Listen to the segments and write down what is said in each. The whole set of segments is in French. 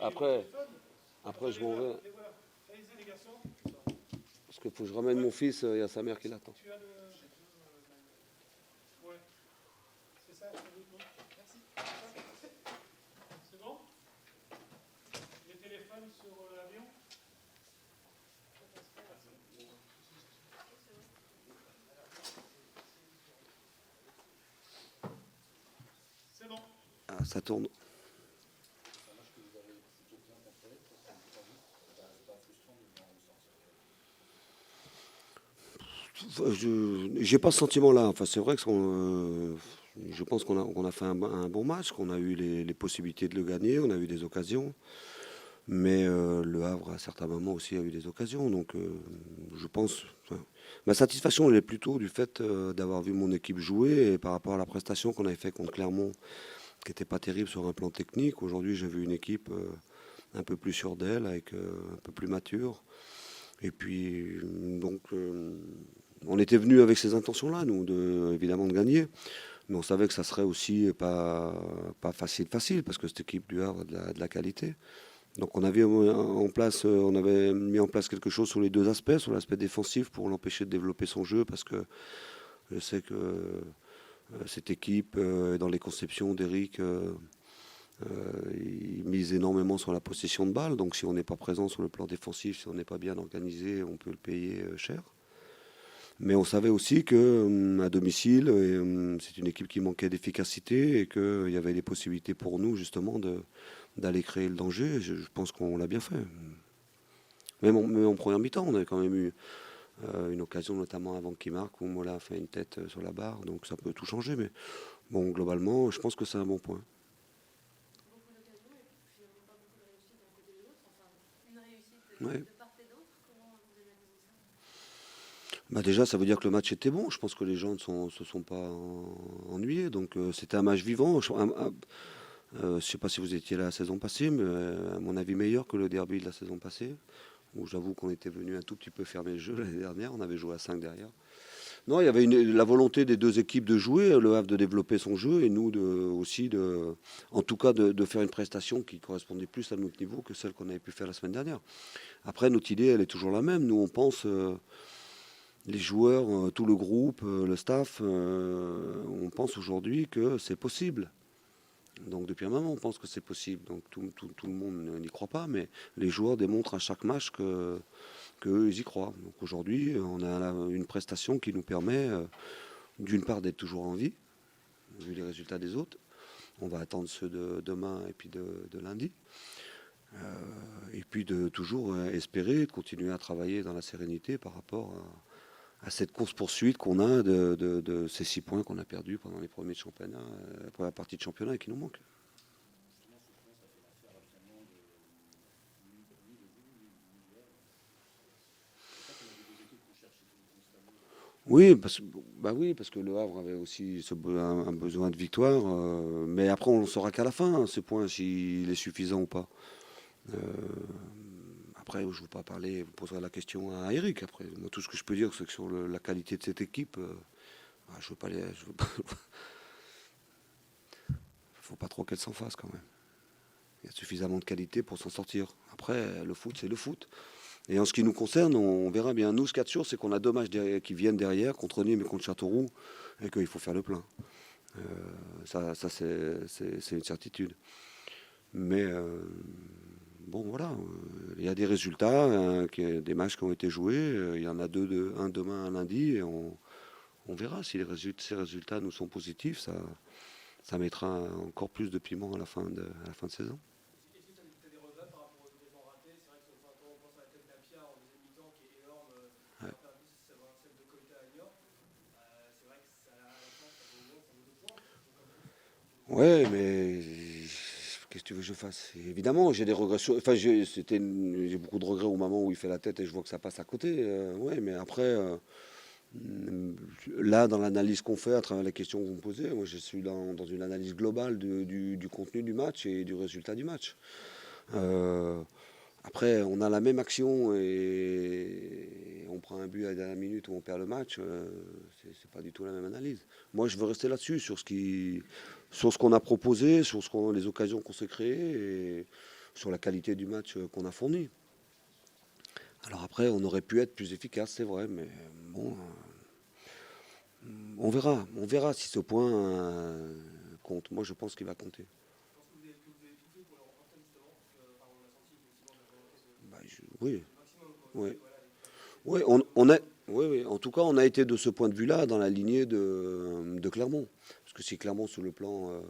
après, je m'en vais. Parce qu'il faut que je ramène mon fils, il y a sa mère qui l'attend. Ah, ça tourne. Je j'ai pas ce sentiment-là. Enfin, c'est vrai que je pense qu'on a fait un bon match, qu'on a eu les possibilités de le gagner, on a eu des occasions. Mais Le Havre, à certains moments aussi, a eu des occasions. Donc, je pense. Enfin, ma satisfaction, elle est plutôt du fait d'avoir vu mon équipe jouer et par rapport à la prestation qu'on avait fait contre Clermont, qui n'était pas terrible sur un plan technique. Aujourd'hui, j'ai vu une équipe un peu plus sûre d'elle, avec un peu plus mature. Et puis, on était venu avec ces intentions-là, nous, évidemment, de gagner. Mais on savait que ça serait aussi pas facile, parce que cette équipe du Havre a de la qualité. Donc on avait mis en place quelque chose sur les deux aspects, sur l'aspect défensif pour l'empêcher de développer son jeu, parce que je sais que cette équipe, dans les conceptions d'Eric, il mise énormément sur la possession de balles. Donc si on n'est pas présent sur le plan défensif, si on n'est pas bien organisé, on peut le payer cher. Mais on savait aussi que à domicile, c'est une équipe qui manquait d'efficacité et qu'il y avait des possibilités pour nous justement d'aller créer le danger. Je pense qu'on l'a bien fait. Même en première mi-temps, on avait quand même eu une occasion, notamment avant qu'il marque, où Mola a fait une tête sur la barre, donc ça peut tout changer. Mais bon, globalement, je pense que c'est un bon point. Ouais. Bah déjà, ça veut dire que le match était bon. Je pense que les gens ne se sont pas ennuyés. Donc c'était un match vivant. Je sais pas si vous étiez là la saison passée, mais à mon avis meilleur que le derby de la saison passée, où j'avoue qu'on était venu un tout petit peu fermer le jeu l'année dernière. On avait joué à 5 derrière. Non, il y avait la volonté des deux équipes de jouer, le Havre de développer son jeu et nous aussi en tout cas de faire une prestation qui correspondait plus à notre niveau que celle qu'on avait pu faire la semaine dernière. Après, notre idée, elle est toujours la même. Nous, on pense, les joueurs, tout le groupe, le staff, on pense aujourd'hui que c'est possible. Donc depuis un moment, on pense que c'est possible. Donc tout le monde n'y croit pas, mais les joueurs démontrent à chaque match qu'eux, ils y croient. Donc aujourd'hui, on a une prestation qui nous permet, d'une part, d'être toujours en vie, vu les résultats des autres. On va attendre ceux de demain et puis de lundi. Et puis de toujours espérer, de continuer à travailler dans la sérénité par rapport à cette course-poursuite qu'on a de ces 6 points qu'on a perdus pendant les premiers championnats, la première partie de championnat et qui nous manquent. Oui, parce que le Havre avait aussi un besoin de victoire. Mais après, on ne saura qu'à la fin, hein, ce point, s'il est suffisant ou pas. Euh, Après, je ne veux pas parler, vous poserez la question à Eric. Après, moi, tout ce que je peux dire, c'est que sur la qualité de cette équipe, je veux pas faut pas trop qu'elle s'en fasse quand même. Il y a suffisamment de qualité pour s'en sortir. Après, le foot, c'est le foot. Et en ce qui nous concerne, on verra bien. Nous, ce qu'il y a de sûr, c'est qu'on a deux matchs qui viennent derrière, contre Nîmes et contre Châteauroux, et qu'il faut faire le plein. Euh, ça c'est une certitude. Mais bon, voilà. Il y a des résultats, des matchs qui ont été joués. Il y en a un demain, un lundi, et on verra si ces résultats nous sont positifs. Ça mettra encore plus de piment à la fin de saison. Ouais. Ouais, mais qu'est-ce que tu veux que je fasse? Évidemment, j'ai des regrets. Enfin, j'ai beaucoup de regrets au moment où il fait la tête et je vois que ça passe à côté. Ouais, mais après, là, dans l'analyse qu'on fait à travers les questions que vous me posez, moi, je suis dans une analyse globale du contenu du match et du résultat du match. Euh, Après, on a la même action et on prend un but à la dernière minute où on perd le match. C'est pas du tout la même analyse. Moi, je veux rester là-dessus, sur ce qu'on a proposé, les occasions qu'on s'est créées. Et sur la qualité du match qu'on a fourni. Alors après, on aurait pu être plus efficace, c'est vrai, mais bon, on verra si ce point compte. Moi, je pense qu'il va compter. Bah, oui, oui. Oui, oui, oui. En tout cas, on a été de ce point de vue-là dans la lignée de Clermont. Parce que si Clermont, sur le plan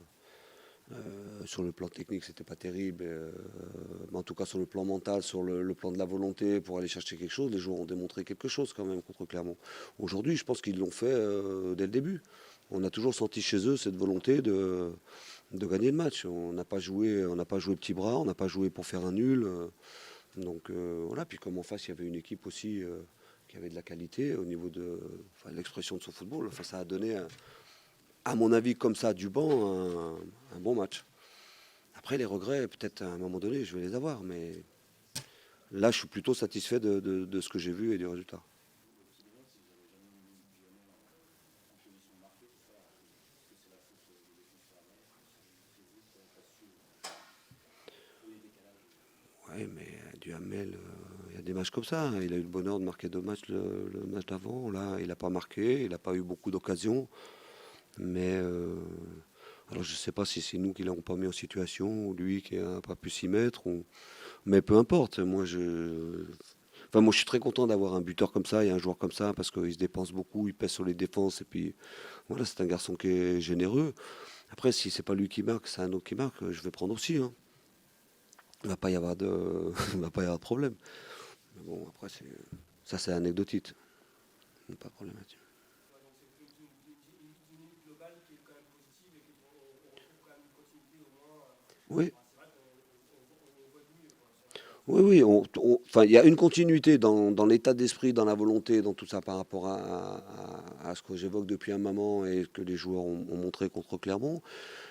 technique, c'était pas terrible, mais en tout cas sur le plan mental, sur le plan de la volonté pour aller chercher quelque chose, les joueurs ont démontré quelque chose quand même contre Clermont. Aujourd'hui, je pense qu'ils l'ont fait dès le début. On a toujours senti chez eux cette volonté de gagner le match. On n'a pas joué petit bras, on n'a pas joué pour faire un nul. Donc voilà, puis comme en face, il y avait une équipe aussi qui avait de la qualité au niveau de enfin, l'expression de son football. Enfin, ça a donné, à mon avis, comme ça, du banc, un bon match. Après, les regrets, peut-être à un moment donné, je vais les avoir, mais là, je suis plutôt satisfait de ce que j'ai vu et du résultat. Oui, mais Duhamel, il y a des matchs comme ça. Il a eu le bonheur de marquer 2 matchs le match d'avant. Là, il n'a pas marqué, il n'a pas eu beaucoup d'occasions. Mais alors, je ne sais pas si c'est nous qui ne l'avons pas mis en situation, ou lui qui n'a pas pu s'y mettre. Mais peu importe. Enfin, moi, je suis très content d'avoir un buteur comme ça et un joueur comme ça parce qu'il se dépense beaucoup, il pèse sur les défenses. Et puis, voilà, c'est un garçon qui est généreux. Après, si c'est pas lui qui marque, c'est un autre qui marque, je vais prendre aussi, hein. Il ne va pas y avoir il va pas y avoir de problème. Mais bon, après, ça, c'est anecdotique. Pas de problème là-dessus. Oui, oui, oui. Enfin, il y a une continuité dans l'état d'esprit, dans la volonté, dans tout ça par rapport à ce que j'évoque depuis un moment et que les joueurs ont montré contre Clermont.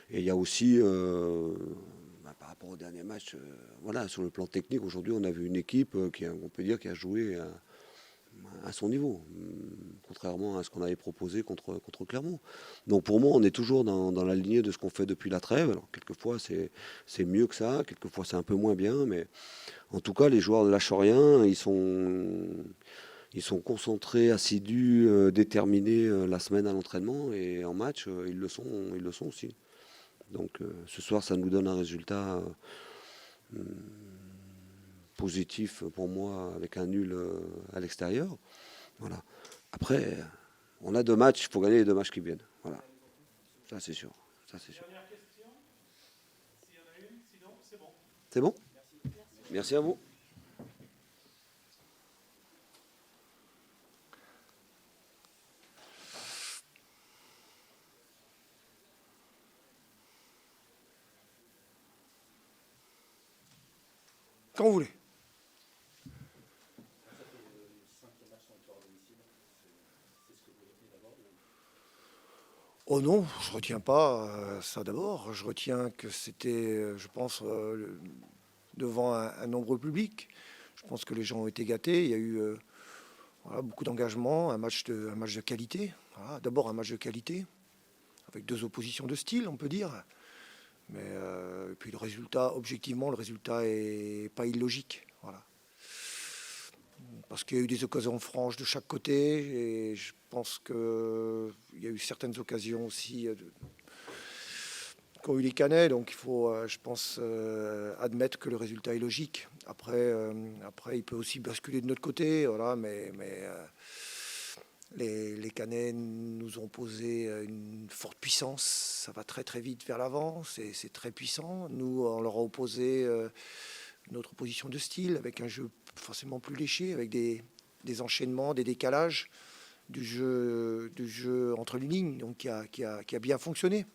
Et il y a aussi, par rapport au dernier match, voilà, sur le plan technique, aujourd'hui, on a vu une équipe on peut dire, qui a joué à son niveau, contrairement à ce qu'on avait proposé contre Clermont. Donc pour moi, on est toujours dans la lignée de ce qu'on fait depuis la trêve. Alors quelquefois, c'est mieux que ça, quelquefois, c'est un peu moins bien, mais en tout cas, les joueurs ne lâchent rien, ils sont concentrés, assidus, déterminés la semaine à l'entraînement, et en match, ils le sont aussi. Donc ce soir, ça nous donne un résultat positif pour moi avec un nul à l'extérieur. Voilà. Après, on a 2 matchs, il faut gagner les 2 matchs qui viennent. Voilà. Ça c'est sûr. Ça c'est sûr. C'est bon? Merci à vous. Quand vous voulez. Oh non, je retiens pas ça d'abord. Je retiens que c'était, je pense, devant un nombreux public. Je pense que les gens ont été gâtés. Il y a eu voilà, beaucoup d'engagement, un match de qualité. Voilà, d'abord un match de qualité, avec 2 oppositions de style, on peut dire. Mais puis le résultat, objectivement, le résultat est pas illogique. Voilà. Parce qu'il y a eu des occasions franches de chaque côté, et je pense qu'il y a eu certaines occasions aussi qu'ont eu les Canets, donc il faut, je pense, admettre que le résultat est logique. Après, il peut aussi basculer de notre côté, voilà, mais les Canets nous ont posé une forte puissance, ça va très très vite vers l'avant, c'est très puissant. Nous, on leur a opposé notre position de style, avec un jeu forcément plus léché, avec des enchaînements, des décalages du jeu entre les lignes, donc qui a bien fonctionné.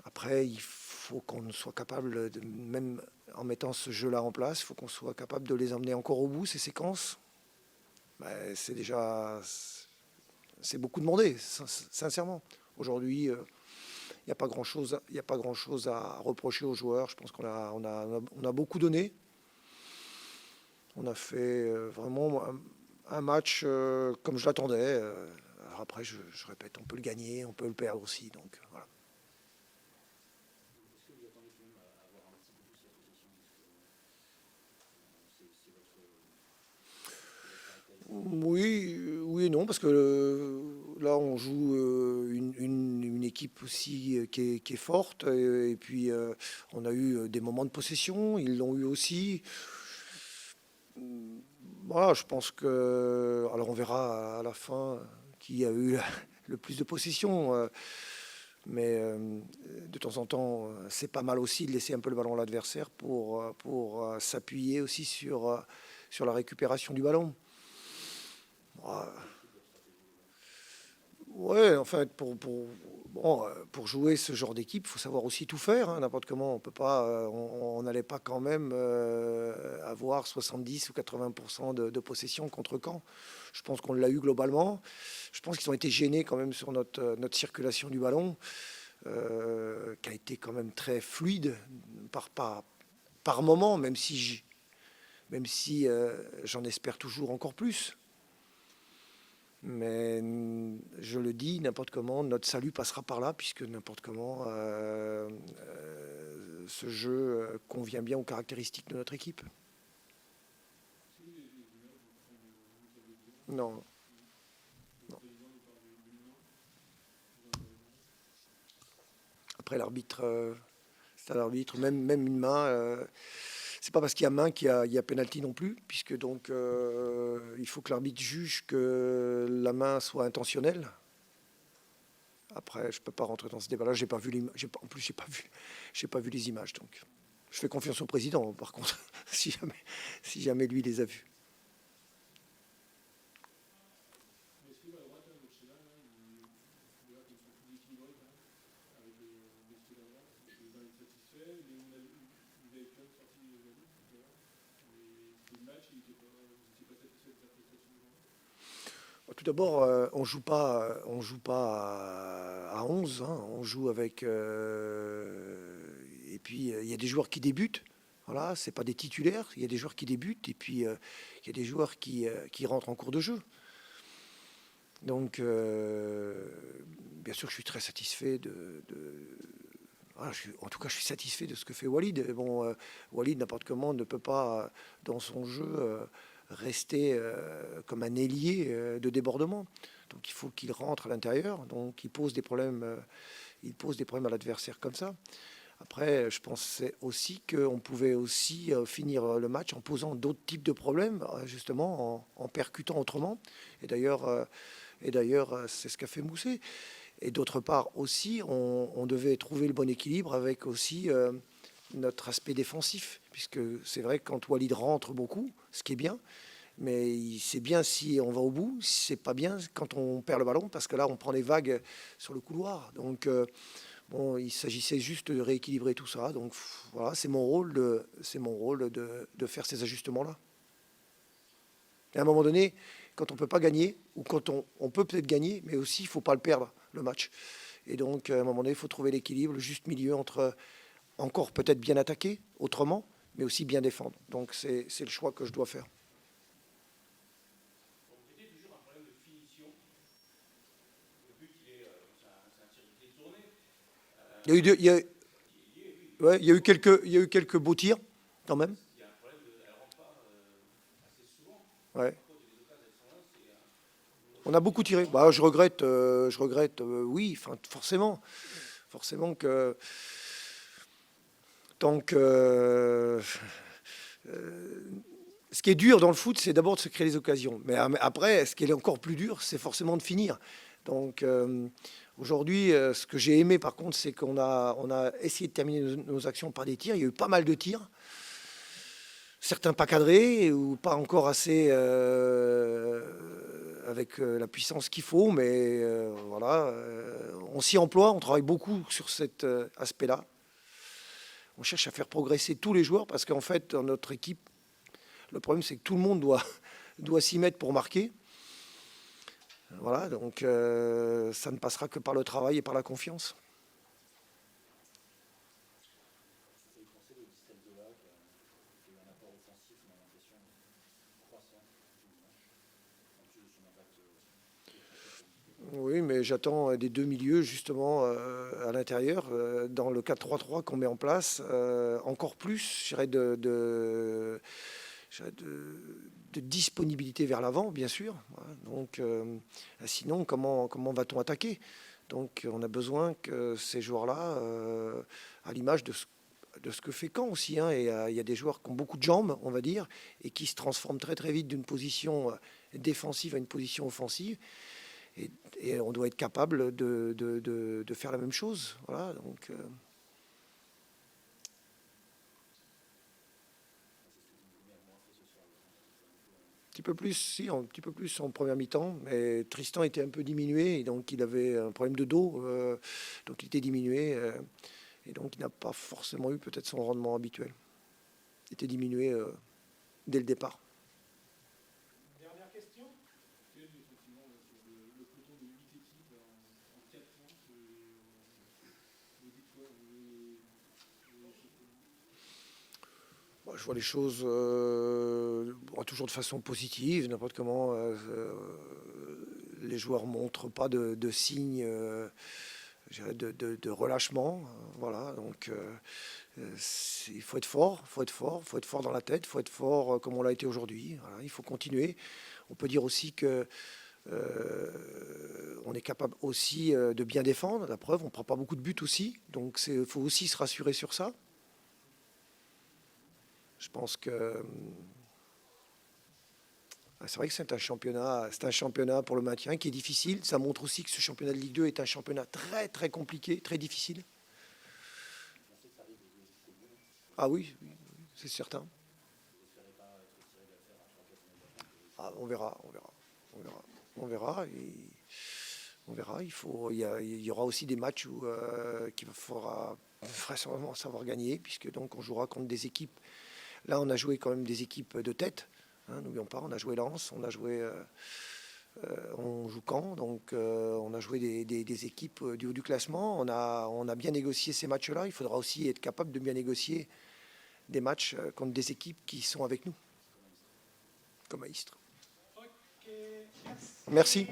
Après, il faut qu'on soit capable, même en mettant ce jeu-là en place, il faut qu'on soit capable de les emmener encore au bout, ces séquences. Ben, c'est beaucoup demandé, sincèrement. Aujourd'hui, il n'y a pas grand-chose à reprocher aux joueurs. Je pense qu'on a beaucoup donné. On a fait vraiment un match comme je l'attendais. Alors après, je répète, on peut le gagner, on peut le perdre aussi. Donc voilà. non, parce que là, on joue une équipe aussi qui est forte. Et puis, on a eu des moments de possession. Ils l'ont eu aussi. Voilà, je pense que. Alors, on verra à la fin qui a eu le plus de possession. Mais de temps en temps, c'est pas mal aussi de laisser un peu le ballon à l'adversaire pour s'appuyer aussi sur la récupération du ballon. Ouais, en fait, pour jouer ce genre d'équipe, il faut savoir aussi tout faire, hein, n'importe comment. On peut pas, on n'allait pas quand même avoir 70 ou 80% de possession contre Caen. Je pense qu'on l'a eu globalement. Je pense qu'ils ont été gênés quand même sur notre circulation du ballon, qui a été quand même très fluide par moment, même si j'en espère toujours encore plus. Mais je le dis, n'importe comment, notre salut passera par là, puisque n'importe comment, ce jeu convient bien aux caractéristiques de notre équipe. Non, non. Après l'arbitre, c'est à l'arbitre, même une main. C'est pas parce qu'il y a main qu'il y a pénalty non plus, puisque donc il faut que l'arbitre juge que la main soit intentionnelle. Après, je peux pas rentrer dans ce débat-là. J'ai pas vu en plus, j'ai pas vu les images. Donc, je fais confiance au président. Par contre, si jamais lui les a vues. Tout d'abord, on joue pas à 11, hein, on joue avec. Et puis, il y a des joueurs qui débutent. Voilà, c'est pas des titulaires. Il y a des joueurs qui débutent et puis il y a des joueurs qui rentrent en cours de jeu. Donc, bien sûr, je suis très satisfait voilà, en tout cas, je suis satisfait de ce que fait Walid. Bon, Walid, n'importe comment, ne peut pas, dans son jeu, rester comme un ailier de débordement. Donc, il faut qu'il rentre à l'intérieur. Donc, il pose des problèmes à l'adversaire comme ça. Après, je pensais aussi qu'on pouvait aussi finir le match en posant d'autres types de problèmes, justement en percutant autrement. Et d'ailleurs, c'est ce qu'a fait Mousset. Et d'autre part aussi, on devait trouver le bon équilibre avec aussi notre aspect défensif, puisque c'est vrai que quand Walid rentre beaucoup, ce qui est bien, mais c'est bien si on va au bout, c'est pas bien quand on perd le ballon, parce que là, on prend des vagues sur le couloir. Donc, bon, il s'agissait juste de rééquilibrer tout ça. Donc, voilà, c'est mon rôle de faire ces ajustements-là. Et à un moment donné, quand on ne peut pas gagner, ou quand on peut peut-être gagner, mais aussi il ne faut pas le perdre, le match. Et donc, à un moment donné, il faut trouver l'équilibre, le juste milieu entre encore peut-être bien attaquer autrement, mais aussi bien défendre. Donc, c'est le choix que je dois faire. Il y a eu, ouais, il y a eu quelques beaux tirs, quand même. Ouais. On a beaucoup tiré. Bah, je regrette, oui, forcément que tant que ce qui est dur dans le foot, c'est d'abord de se créer les occasions. Mais après, ce qui est encore plus dur, c'est forcément de finir. Donc aujourd'hui, ce que j'ai aimé par contre, c'est qu'on a essayé de terminer nos actions par des tirs. Il y a eu pas mal de tirs. Certains pas cadrés ou pas encore assez avec la puissance qu'il faut, mais voilà, on s'y emploie, on travaille beaucoup sur cet aspect-là. On cherche à faire progresser tous les joueurs parce qu'en fait, dans notre équipe, le problème c'est que tout le monde doit s'y mettre pour marquer. Voilà, donc ça ne passera que par le travail et par la confiance. Oui, mais j'attends des deux milieux justement à l'intérieur, dans le 4-3-3 qu'on met en place, encore plus, je dirais, de disponibilité vers l'avant, bien sûr. Voilà. Donc, sinon, comment va-t-on attaquer? Donc, on a besoin que ces joueurs-là, à l'image de ce que fait Caen aussi, hein, et il y a des joueurs qui ont beaucoup de jambes, on va dire, et qui se transforment très très vite d'une position défensive à une position offensive. Et on doit être capable de faire la même chose. Voilà, donc, un petit peu plus en première mi-temps, mais Tristan était un peu diminué, et donc il avait un problème de dos, donc il était diminué, et donc il n'a pas forcément eu peut-être son rendement habituel. Il était diminué dès le départ. Dernière question. Effectivement, sur le peloton de 8 équipes en 4 ans, vous dites quoi? Bon, je vois les choses toujours de façon positive, n'importe comment. Les joueurs ne montrent pas de signes je dirais de relâchement. Voilà, donc il faut être fort, il faut être fort dans la tête, il faut être fort comme on l'a été aujourd'hui. Voilà, il faut continuer. On peut dire aussi que on est capable aussi de bien défendre. La preuve, on ne prend pas beaucoup de buts aussi, donc il faut aussi se rassurer sur ça. Je pense que c'est vrai que c'est un championnat pour le maintien qui est difficile. Ça montre aussi que ce championnat de Ligue 2 est un championnat très très compliqué, très difficile. Ah oui, oui, oui, c'est certain. Ah, on verra, on verra, on verra, on verra. On verra. Il y aura aussi des matchs où qu'il faudra vraisemblablement savoir gagner, puisque donc on jouera contre des équipes. Là, on a joué quand même des équipes de tête. Hein, n'oublions pas, on a joué Lens, on joue Caen, donc on a joué des équipes du haut du classement. On a bien négocié ces matchs-là. Il faudra aussi être capable de bien négocier des matchs contre des équipes qui sont avec nous, comme à Istres. Ok, merci. Merci.